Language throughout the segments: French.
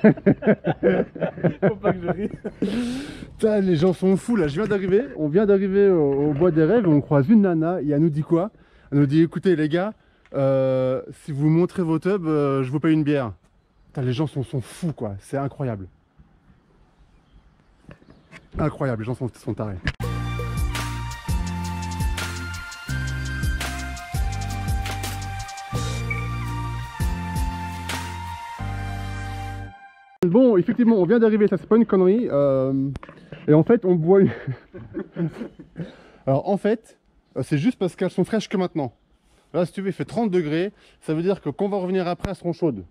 Faut pas que je rie. Putain, les gens sont fous là, on vient d'arriver au Bois des Rêves et on croise une nana et elle nous dit quoi? Elle nous dit écoutez les gars, si vous montrez vos tubs, je vous paye une bière. Putain, les gens sont fous quoi, c'est incroyable. Incroyable, les gens sont tarés. Bon, effectivement, on vient d'arriver, ça c'est pas une connerie. Et en fait, on boit une... Alors en fait, c'est juste parce qu'elles sont fraîches que maintenant. Là, si tu veux, il fait 30 degrés. Ça veut dire que quand on va revenir après, elles seront chaudes.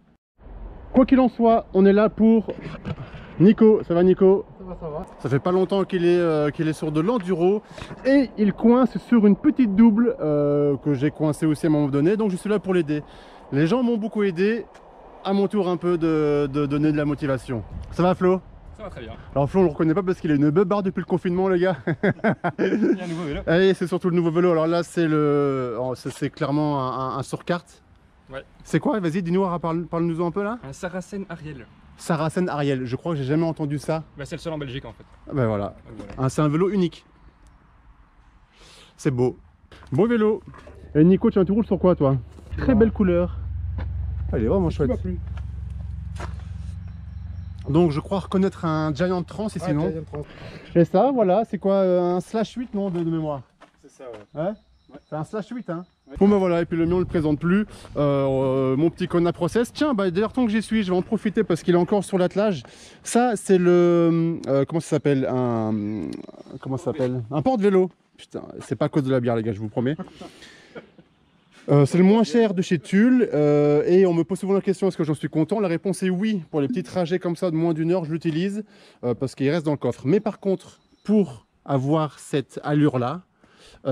Quoi qu'il en soit, on est là pour Nico. Ça va Nico? Ça va. Ça fait pas longtemps qu'il est sur de l'enduro. Et il coince sur une petite double que j'ai coincé aussi à un moment donné. Donc je suis là pour l'aider. Les gens m'ont beaucoup aidé. À mon tour un peu de donner de la motivation. Ça va Flo? Ça va très bien. Alors Flo on le reconnaît pas parce qu'il a une beubare depuis le confinement les gars. Il y a un nouveau vélo. Allez c'est surtout le nouveau vélo. Alors là c'est c'est clairement un sur-carte. Ouais. C'est quoi? Vas-y dis-nous, parle-nous un peu là. Un Saracen Ariel. Saracen Ariel, je crois que j'ai jamais entendu ça. Bah, c'est le seul en Belgique en fait. Ben voilà, Voilà. c'est un vélo unique. C'est beau. Beau vélo. Et Nico tu roules sur quoi toi? Très belle couleur. Ah, il est vraiment chouette. Donc je crois reconnaître un Giant Trans ici, Ouais, non? Giant Trans. Et ça, voilà, c'est quoi? Un slash 8 non de mémoire? C'est ça, ouais. Ouais, Ouais. c'est un slash 8 hein? Ouais. Bon bah voilà, et puis le mien on le présente plus. Mon petit Kona Process. Tiens, bah d'ailleurs tant que j'y suis, je vais en profiter parce qu'il est encore sur l'attelage. Ça c'est le... comment ça s'appelle? Comment ça s'appelle? Un porte-vélo. Putain, c'est pas à cause de la bière les gars, je vous promets. C'est le moins cher de chez Tulle et on me pose souvent la question est-ce que j'en suis content? La réponse est oui. Pour les petits trajets comme ça de moins d'une heure je l'utilise parce qu'il reste dans le coffre. Mais par contre pour avoir cette allure là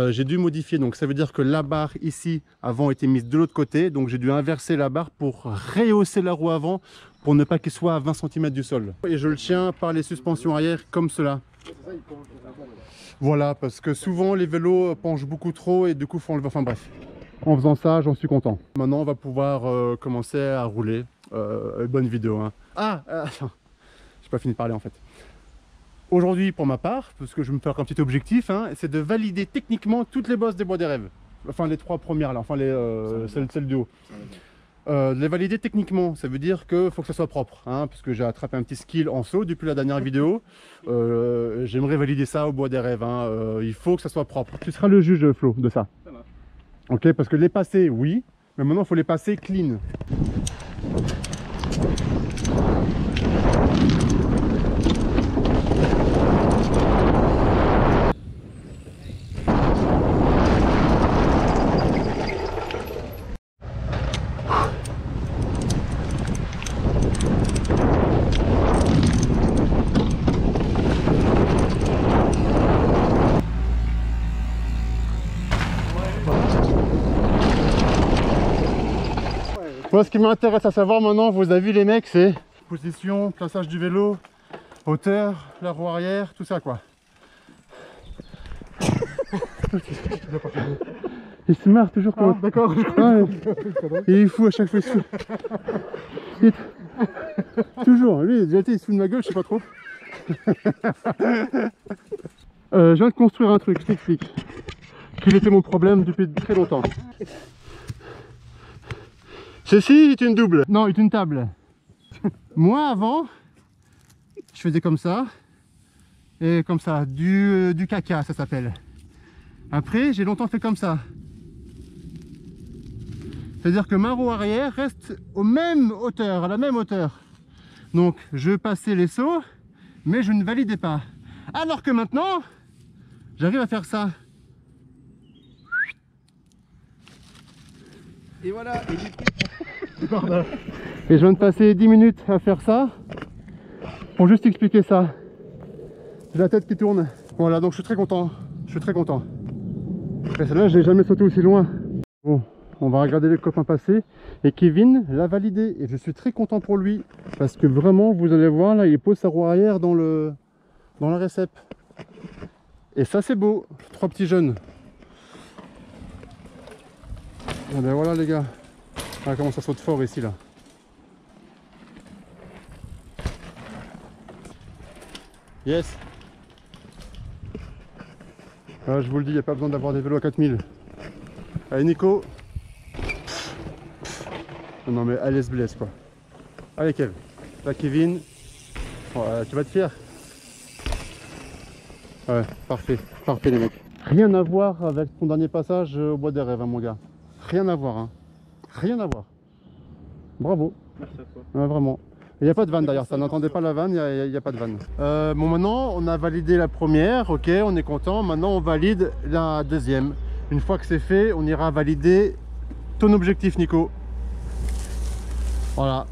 j'ai dû modifier, donc ça veut dire que la barre ici avant était mise de l'autre côté, donc j'ai dû inverser la barre pour rehausser la roue avant pour ne pas qu'il soit à 20 cm du sol. Et je le tiens par les suspensions arrière comme cela. Voilà, parce que souvent les vélos penchent beaucoup trop et du coup faut enlever, enfin bref. En faisant ça, j'en suis content. Maintenant, on va pouvoir commencer à rouler. Bonne vidéo. Hein. Attends, j'ai pas fini de parler en fait. Aujourd'hui, pour ma part, parce que je vais me faire un petit objectif, hein, c'est de valider techniquement toutes les bosses des Bois des Rêves. Enfin, les 3 premières là, enfin celles du haut. De les valider techniquement, ça veut dire qu'il faut que ça soit propre, hein, parce que j'ai attrapé un petit skill en saut depuis la dernière vidéo. J'aimerais valider ça au Bois des Rêves. Hein. Il faut que ça soit propre. Tu seras le juge, Flo, de ça. Ok, parce que les passer, oui, mais maintenant il faut les passer clean. Moi, ce qui m'intéresse à savoir maintenant, vos avis les mecs, c'est position, plaçage du vélo, hauteur, la roue arrière, tout ça quoi. Il se marre toujours quand même. D'accord. Ouais. Il est fou à chaque fois. Toujours, lui déjà été il se fout de ma gueule, je sais pas trop. Je viens de construire un truc, je t'explique. Qu'il était mon problème depuis très longtemps. Ceci est une double. Non, est une table. Moi avant, je faisais comme ça. Et comme ça, du caca ça s'appelle. Après, j'ai longtemps fait comme ça. C'est-à-dire que ma roue arrière reste aux mêmes hauteurs, à la même hauteur. Donc je passais les sauts, mais je ne validais pas. Alors que maintenant, j'arrive à faire ça. Et voilà. Et je viens de passer 10 minutes à faire ça pour juste expliquer ça. J'ai la tête qui tourne. Voilà, donc je suis très content. Je suis très content. Et celle-là, je n'ai jamais sauté aussi loin. Bon, on va regarder les copains passer. Et Kevin l'a validé. Et je suis très content pour lui. Parce que vraiment, vous allez voir, là, il pose sa roue arrière dans la récep. Et ça, c'est beau. 3 petits jeunes. Et ben voilà, les gars. Ah, comment ça saute fort ici, là. Yes. Ah, je vous le dis, il n'y a pas besoin d'avoir des vélos à 4000. Allez Nico. Non mais allez se blesse quoi. Allez Kev. Là Kevin. Ouais, tu vas te fier. Ouais, parfait. Parfait les mecs. Rien à voir avec ton dernier passage au bois des rêves, hein, mon gars. Rien à voir. Hein. Rien à voir. Bravo. Merci à toi. Ouais, vraiment. Il n'y a pas de vanne d'ailleurs, ça n'entendait pas la vanne, il n'y a pas de vanne. Bon maintenant on a validé la première, ok, on est content. Maintenant on valide la deuxième. Une fois que c'est fait, on ira valider ton objectif Nico. Voilà.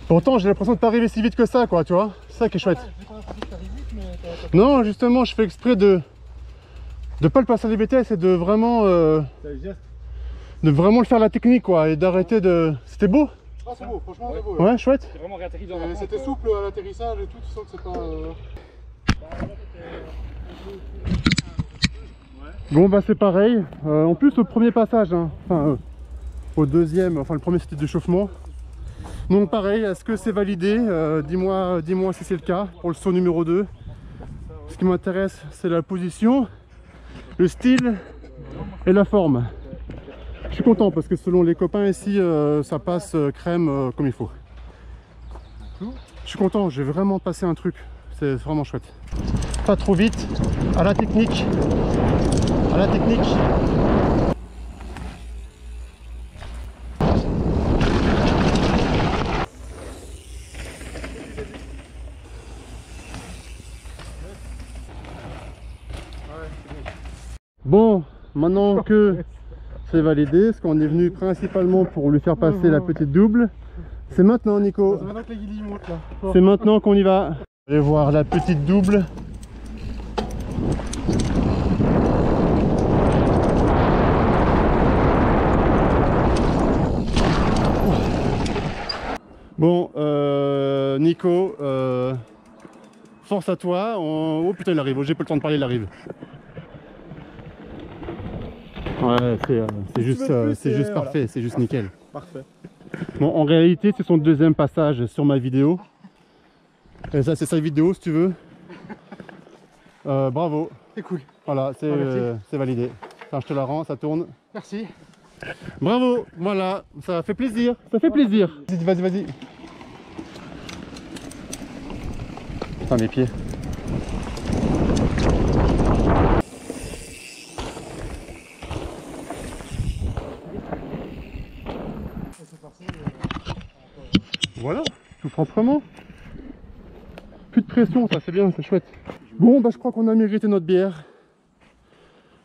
Pourtant j'ai l'impression de pas arriver si vite que ça quoi, tu vois. C'est ça qui est chouette. Non, justement, je fais exprès de pas le passer à l'IBTS et de vraiment le faire la technique quoi et d'arrêter de. C'était beau. Ah c'est beau, franchement c'est beau. Ouais, chouette. C'est vraiment réatterri dans la C'était souple à l'atterrissage et tout, tu sens que c'est pas... Bon bah c'est pareil. En plus au premier passage, hein, enfin au deuxième, enfin le premier c'était d'échauffement. Donc pareil, est-ce que c'est validé? Dis-moi si c'est le cas pour le saut numéro 2. Ce qui m'intéresse c'est la position, le style et la forme. Je suis content parce que selon les copains ici ça passe crème comme il faut. Je suis content, j'ai vraiment passé un truc, c'est vraiment chouette. Pas trop vite, à la technique. À la technique. Bon, maintenant que c'est validé, parce qu'on est venu principalement pour lui faire passer la petite double, c'est maintenant Nico. C'est maintenant que les guillis montent là. C'est maintenant qu'on y va. Allez voir la petite double. Bon, Nico, force à toi. Oh putain, il arrive. Oh, j'ai pas le temps de parler, il arrive. Ouais, c'est juste parfait, c'est juste nickel. Parfait. Bon, en réalité, c'est son deuxième passage sur ma vidéo. Et ça, c'est sa vidéo, si tu veux. Bravo. C'est cool. Voilà, c'est validé. Enfin, je te la rends, ça tourne. Merci. Bravo, voilà, ça fait plaisir, ça fait plaisir. Vas-y, vas-y. Putain, mes pieds. Voilà, tout proprement. Plus de pression, ça c'est bien, c'est chouette. Bon, bah je crois qu'on a mérité notre bière.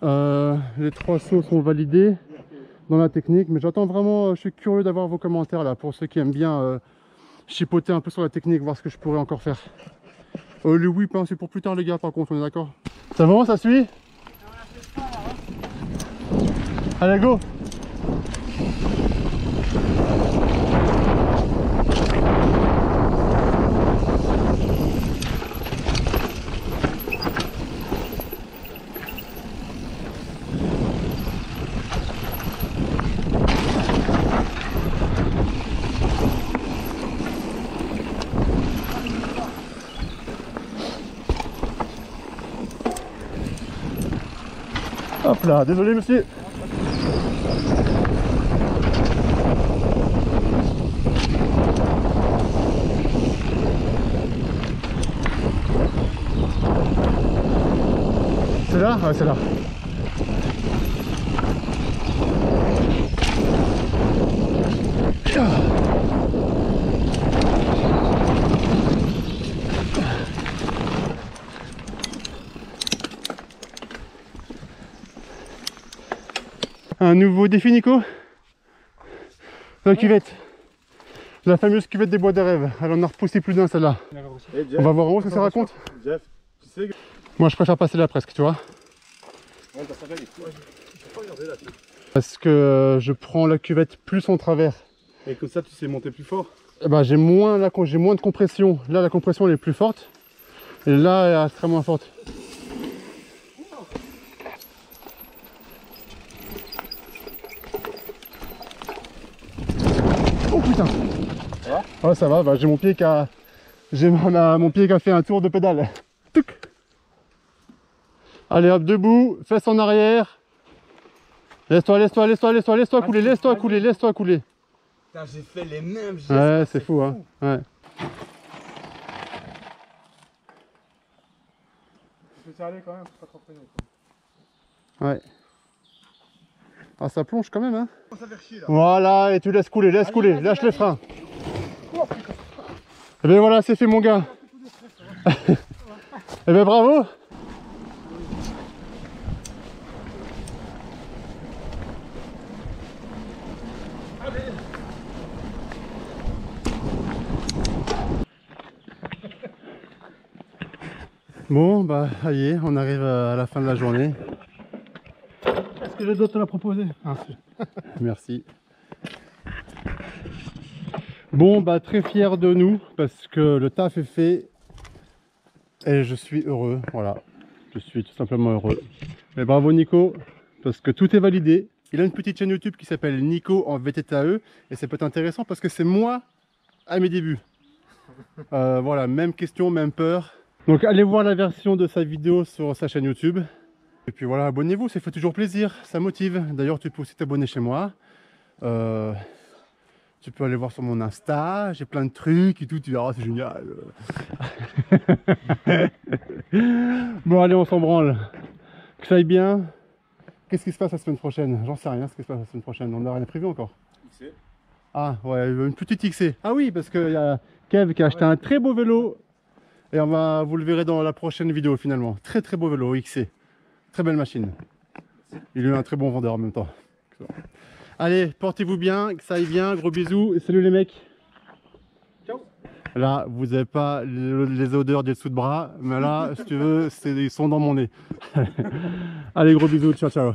Les 3 sauts sont validés dans la technique, mais j'attends vraiment, je suis curieux d'avoir vos commentaires là, pour ceux qui aiment bien chipoter un peu sur la technique, voir ce que je pourrais encore faire. Le whip, hein, c'est pour plus tard les gars, par contre, on est d'accord? Ça va, ça suit? Allez, go! Hop là, désolé monsieur. C'est là? Ouais, c'est là. Un nouveau défi Nico? La cuvette. La fameuse cuvette des bois des rêves. Elle en a repoussé plus d'un celle-là. On va voir en haut ce que ça raconte. Jeff, tu sais que... Moi je préfère passer là presque, tu vois. Parce que je prends la cuvette plus en travers. Et comme ça tu sais monter plus fort. Et bah, j'ai moins de compression. Là la compression elle est plus forte. Et là elle est très moins forte. putain. Ouais, ça va, bah, j'ai mon pied qui a... mon pied qui a fait un tour de pédale. Touc. Allez hop, debout, fesses en arrière. Laisse-toi couler, laisse-toi couler. Putain, j'ai fait les mêmes gestes. Ouais, c'est fou, hein. Ouais. Je vais aller quand même, faut pas trop freiner. Ouais. Ah, ça plonge quand même, hein. Ça va faire chier là. Voilà, et tu laisses couler, lâche les freins. Et bien voilà, c'est fait mon gars. Et bien bravo. Bon, bah, ça y est, on arrive à la fin de la journée. Est-ce que les autres te l'a proposé? Merci. Bon, bah, très fier de nous parce que le taf est fait et je suis heureux. Voilà, je suis tout simplement heureux. Mais bravo Nico, parce que tout est validé. Il a une petite chaîne YouTube qui s'appelle Nico en VTTAE et ça peut être intéressant parce que c'est moi à mes débuts. Voilà, même question, même peur. Donc allez voir la version de sa vidéo sur sa chaîne YouTube. Et puis voilà, abonnez-vous, ça fait toujours plaisir, ça motive. D'ailleurs, tu peux aussi t'abonner chez moi. Tu peux aller voir sur mon Insta, j'ai plein de trucs et tout, tu verras, c'est génial. Bon, allez, on s'en branle. Que ça aille bien. Qu'est-ce qui se passe la semaine prochaine? J'en sais rien, ce qui se passe la semaine prochaine. On n'a rien prévu encore. XC. Ah, ouais, une petite XC. Ah oui, parce qu'il y a Kev qui a acheté un très beau vélo. Et vous le verrez dans la prochaine vidéo finalement. Très très beau vélo XC. Très belle machine. Il est un très bon vendeur en même temps. Allez, portez-vous bien, que ça aille bien, gros bisous et salut les mecs. Ciao. Là, vous n'avez pas les odeurs des dessous de bras, mais là, si tu veux, ils sont dans mon nez. Allez, gros bisous, ciao ciao.